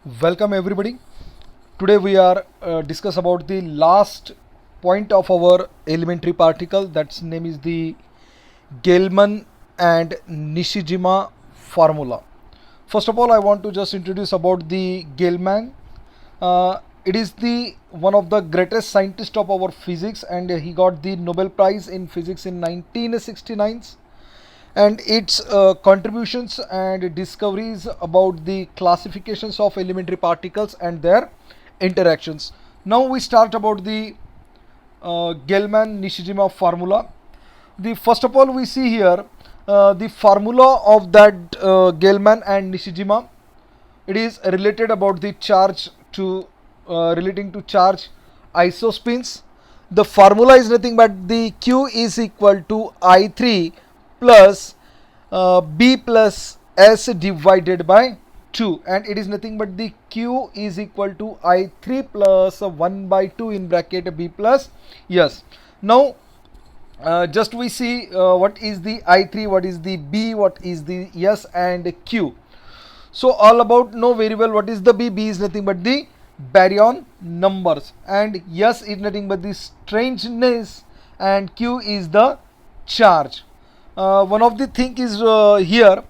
Welcome everybody. Today we are discuss about the last point of our elementary particle. That's name is the Gelman and Nishijima formula. First of all, I want to just introduce about the Gelman. It is the one of the greatest scientists of our physics, and he got the Nobel Prize in physics in 1969, and its contributions and discoveries about the classifications of elementary particles and their interactions. Now we start about the Gelman-Nishijima formula. The first of all we see here the formula of that Gelman and Nishijima. It is related about the charge to relating to charge isospins. The formula is nothing but the Q is equal to I3 plus B plus S divided by 2, and it is nothing but the Q is equal to I3 plus 1 by 2 in bracket B plus S. Now just we see what is the I3, what is the B, what is the S and Q. So all about know very well what is the B. B is nothing but the baryon numbers, and S is nothing but the strangeness, and Q is the charge. One of the thing is here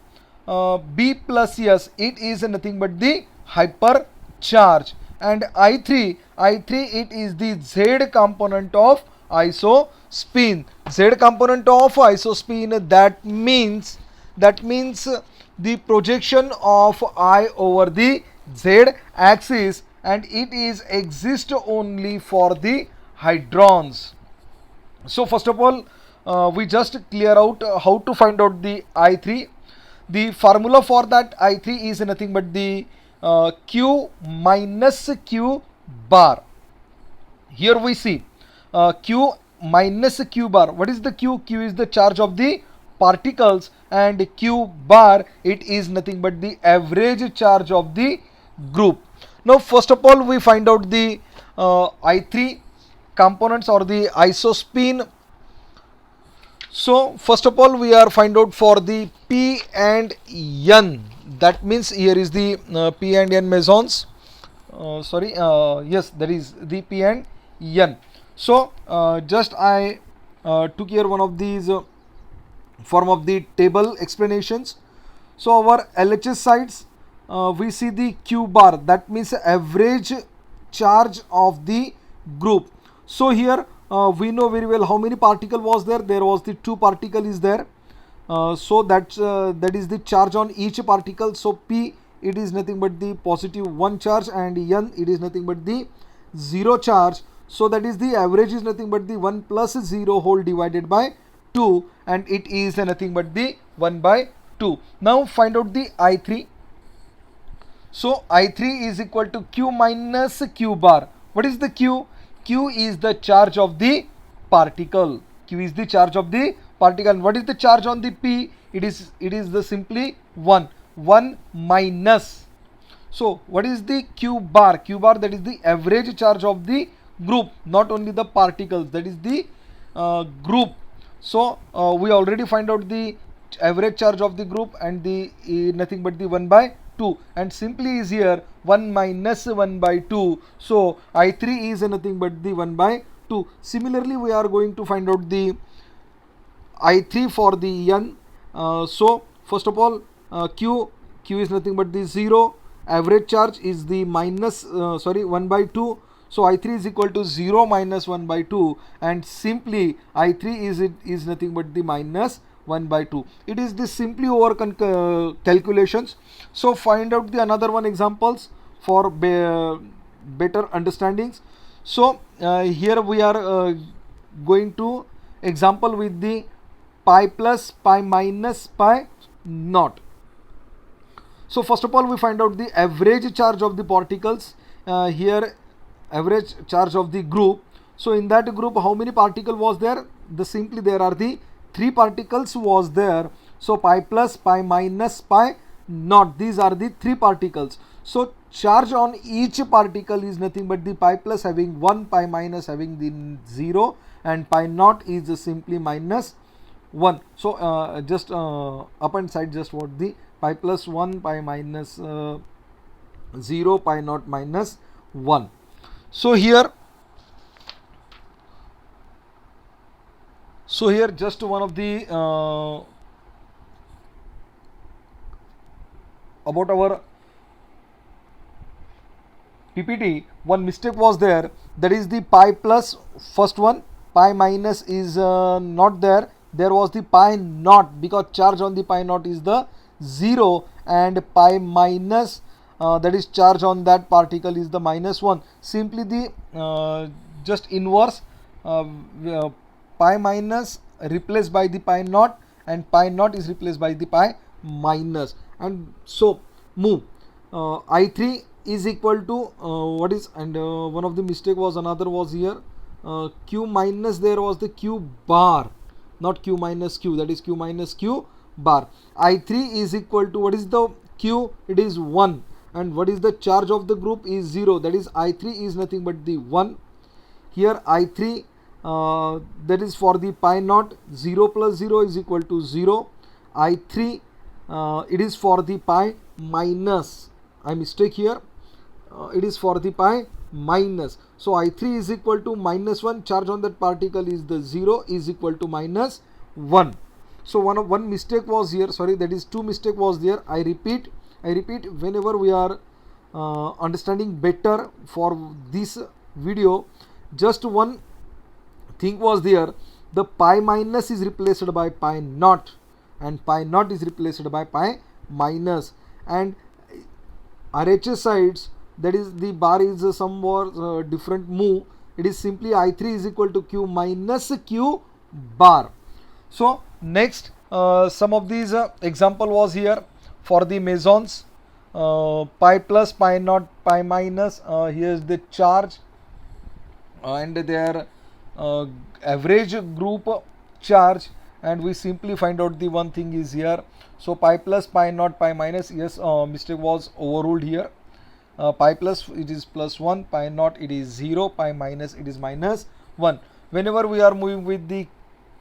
B plus S, it is nothing but the hyper charge, and I3 it is the Z component of isospin. Z component of isospin, that means the projection of I over the Z axis, and it is exist only for the hadrons. So first of all we just clear out how to find out the I3. The formula for that I3 is nothing but the Q minus Q bar. Here we see Q minus Q bar. What is the Q? Q is the charge of the particles, and Q bar, it is nothing but the average charge of the group. Now first of all we find out the I3 components or the isospin. So first of all we are find out for the P and N. That means here is the P and N mesons. Yes, that is the P and N. So just I took here one of these form of the table explanations. So our LHS sides we see the Q bar, that means average charge of the group. So here we know very well how many particle was there. There was the 2 particle is there. So that is the charge on each particle. So P, it is nothing but the positive 1 charge, and N, it is nothing but the 0 charge. So that is the average is nothing but the 1 plus 0 whole divided by 2, and it is nothing but the 1 by 2. Now find out the I3. So I3 is equal to Q minus Q bar. What is the Q? Q is the charge of the particle. Q is the charge of the particle. And what is the charge on the P? It is the simply 1. 1 minus. So what is the Q bar? Q bar, that is the average charge of the group, not only the particles, that is the group. So we already find out the average charge of the group, and the nothing but the 1 by 2, and simply is here 1 minus 1 by 2. So I3 is nothing but the 1 by 2. Similarly we are going to find out the I3 for the N. So first of all Q is nothing but the 0. Average charge is the minus 1 by 2. So I3 is equal to 0 minus 1 by 2, and simply I3 is nothing but the minus 1 by 2. It is this simply over calculations. So find out the another one examples for better understandings. So here we are going to example with the pi plus, pi minus, pi naught. So first of all we find out the average charge of the particles. Here average charge of the group. So in that group how many particle was there? Simply there are the 3 particles was there. So pi plus, pi minus, pi naught, these are the 3 particles. So charge on each particle is nothing but the pi plus having 1, pi minus having the 0, and pi naught is simply minus 1. So just up and side just what the pi plus 1, pi minus 0, pi naught minus 1. So here just one of the about our PPT, one mistake was there, that is the pi plus first one, pi minus is not there. There was the pi naught, because charge on the pi naught is the 0, and pi minus that is charge on that particle is the minus 1. Simply the just inverse, pi minus replaced by the pi naught, and pi naught is replaced by the pi minus, and so move I3 is equal to what is, and one of the mistake was, another was here, q minus, there was the q bar, not q minus q, that is q minus q bar. I3 is equal to, what is the q, it is 1, and what is the charge of the group is 0, that is I3 is nothing but the 1. Here I3 that is for the pi naught, 0 plus 0 is equal to 0. I3 it is for the pi minus, I mistake here, it is for the pi minus. So I3 is equal to minus 1, charge on that particle is the 0, is equal to minus 1. So one mistake was here, sorry, that is two mistake was there. I repeat, whenever we are understanding better for this video, just one thing was there, the pi minus is replaced by pi naught, and pi naught is replaced by pi minus, and RHS sides, that is the bar is somewhat different move, it is simply I3 is equal to q minus q bar. So next some of these example was here for the mesons, pi plus, pi naught, pi minus, here is the charge and their average group charge, and we simply find out the one thing is here. So pi plus, pi naught, pi minus, yes, mistake was overruled here. Pi plus it is plus 1, pi naught it is 0, pi minus it is minus 1. Whenever we are moving with the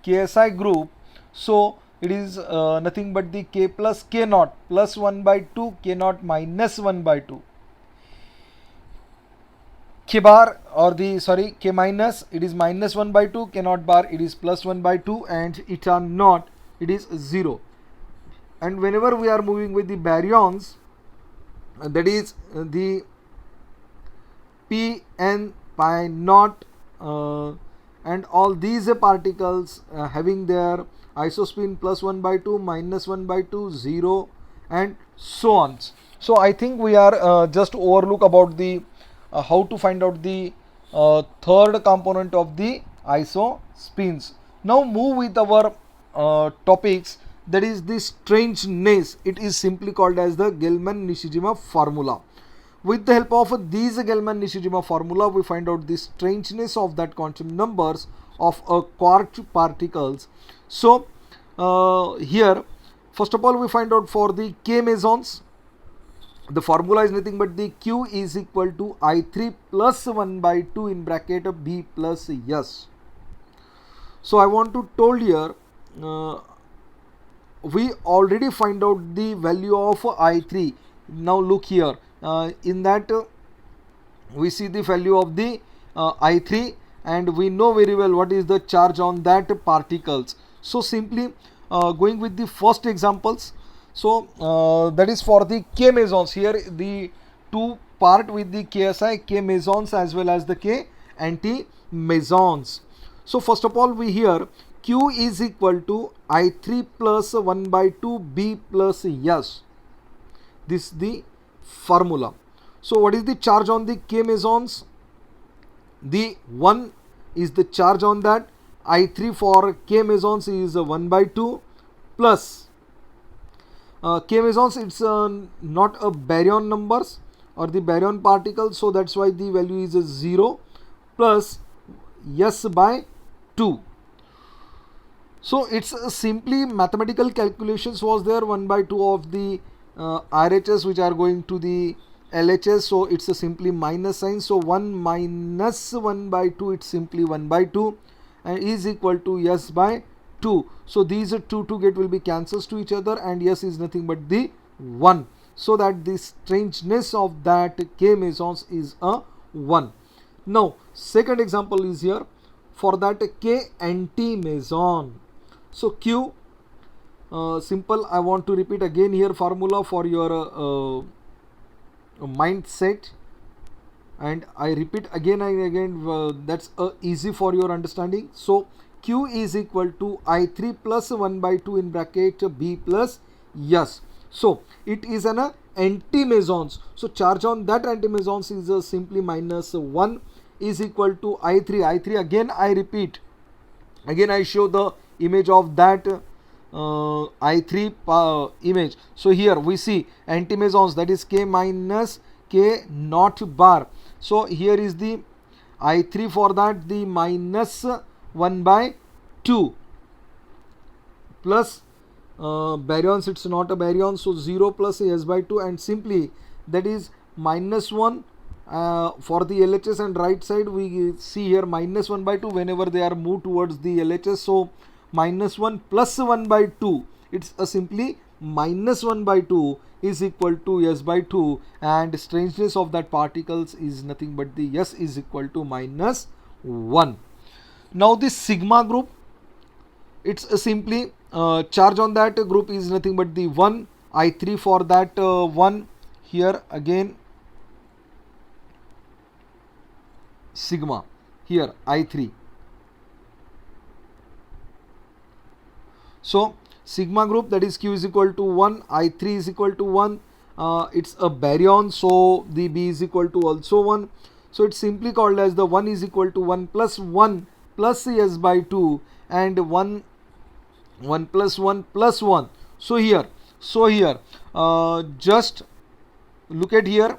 KSI group, so it is nothing but the k plus k naught plus 1 by 2, k naught minus 1 by 2. K bar, or the sorry, k minus it is minus 1 by 2, k naught bar it is plus 1 by 2, and eta naught it is 0. And whenever we are moving with the baryons, that is the p n pi naught and all these particles having their isospin plus 1 by 2, minus 1 by 2, 0, and so on. So I think we are just overlook about the how to find out the third component of the isospins. Now move with our topics, that is the strangeness. It is simply called as the Gell-Mann-Nishijima formula. With the help of these Gell-Mann-Nishijima formula, we find out the strangeness of that quantum numbers of quark particles. So here first of all we find out for the k mesons, the formula is nothing but the q is equal to I3 plus 1 by 2 in bracket of b plus s. So I want to told here, we already find out the value of I3. Now look here, in that we see the value of the I3, and we know very well what is the charge on that particles. So simply going with the first examples, so that is for the k mesons. Here the two part with the KSI, k mesons as well as the k anti mesons. So first of all we here q is equal to I3 plus 1 by 2 b plus s. This is the formula. So what is the charge on the k mesons? The 1 is the charge on that. I3 for k mesons is 1 by 2 plus k mesons, it's not a baryon numbers or the baryon particles, so that's why the value is 0 plus s by 2. So it's simply mathematical calculations was there, 1 by 2 of the RHS which are going to the LHS, so it's a simply minus sign, so 1 minus 1 by 2, it's simply 1 by 2, and is equal to s by 2. So these two to get will be cancels to each other, and s is nothing but the 1. so that the strangeness of that K mesons is a 1. Now second example is here for that K anti-meson. So Q, simple, I want to repeat again here formula for your mindset, and I repeat again and again, that's easy for your understanding. So Q is equal to I3 plus 1 by 2 in bracket B plus S. So it is an anti-mesons. So charge on that anti-mesons is simply minus 1 is equal to I3. I3 again I repeat. Again I show the image of that I3 image. So here we see anti-mesons, that is K minus K naught bar. So here is the I3 for that, the minus 1 by 2 plus baryons, it's not a baryon, so 0 plus S by 2, and simply that is minus 1 for the LHS, and right side we see here minus 1 by 2 whenever they are moved towards the LHS. So minus 1 plus 1 by 2, it's simply minus 1 by 2 is equal to S by 2, and strangeness of that particles is nothing but the S is equal to minus 1. Now this sigma group, it's simply charge on that group is nothing but the 1, I3 for that 1, here again sigma, here I3. So sigma group, that is Q is equal to 1, I3 is equal to 1, it's a baryon, so the B is equal to also 1. So it's simply called as the 1 is equal to 1 plus S by 2, and 1 plus 1 plus 1. So here just look at here,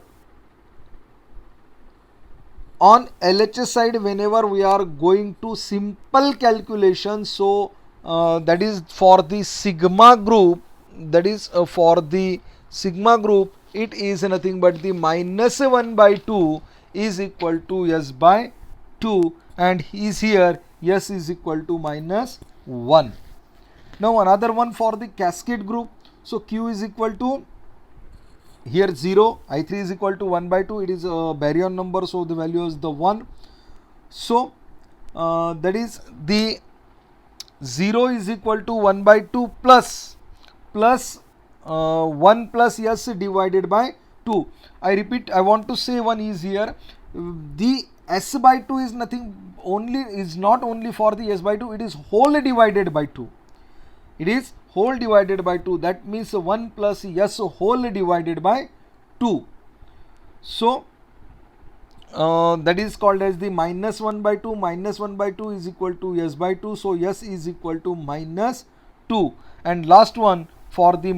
on LHS side whenever we are going to simple calculation, so that is for the sigma group, that is for the sigma group, it is nothing but the minus 1 by 2 is equal to S by 2, and is here S is equal to minus 1. Now another one for the cascade group. So Q is equal to here 0, I3 is equal to 1 by 2, it is a baryon number, so the value is the 1. So that is the 0 is equal to 1 by 2 plus 1 plus S divided by 2. I repeat, I want to say one is here, the S by 2 is nothing only, is not only for the S by 2, it is whole divided by 2. It is whole divided by 2, that means 1 plus S whole divided by 2. So that is called as the minus 1 by 2, minus 1 by 2 is equal to S by 2, so S is equal to minus 2. And last one for the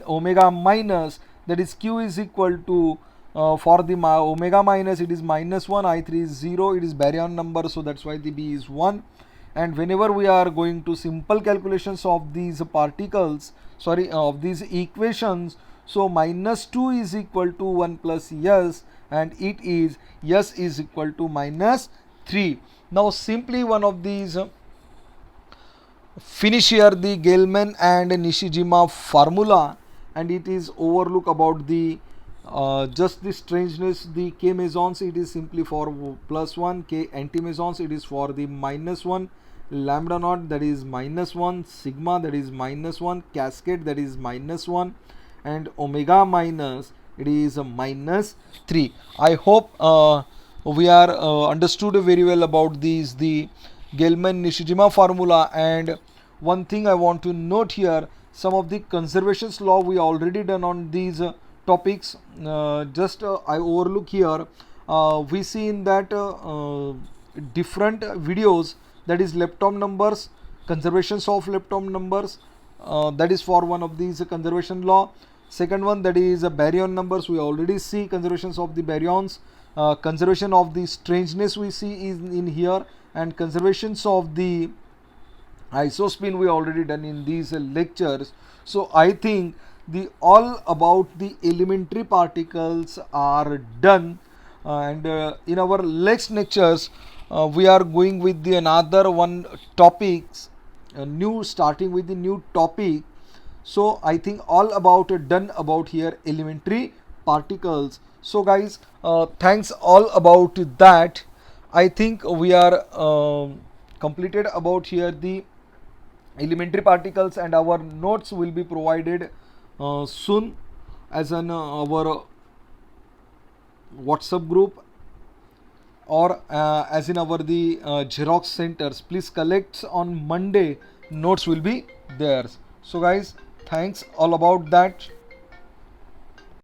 omega minus, that is Q is equal to for the omega minus, it is minus 1, I3 is 0, it is baryon number, so that's why the B is 1. And whenever we are going to simple calculations of these particles, of these equations, so minus 2 is equal to 1 plus S, and it is S is equal to minus 3. Now simply one of these finish here the Gelman and Nishijima formula, and it is overlook about the just the strangeness, the K mesons, it is simply for plus 1, K anti-mesons, it is for the minus 1, lambda naught, that is minus 1, sigma, that is minus 1, cascade, that is minus 1, and omega minus, it is a minus 3. I hope we are understood very well about these, the Gelman Nishijima formula. And one thing I want to note here, some of the conservations law we already done on these topics, just I overlook here, we see in that different videos, that is lepton numbers, conservations of lepton numbers, that is for one of these conservation law. Second one, that is baryon numbers, we already see conservations of the baryons, conservation of the strangeness we see is in here, and conservations of the isospin we already done in these lectures. So I think the all about the elementary particles are done, and in our next lectures we are going with the another one topics, new starting with the new topic. So I think all about done about here elementary particles. So guys, thanks all about that. I think we are completed about here the elementary particles, and our notes will be provided soon as an our WhatsApp group, or as in our the Xerox centers. Please collect on Monday, notes will be there. So guys, thanks all about that.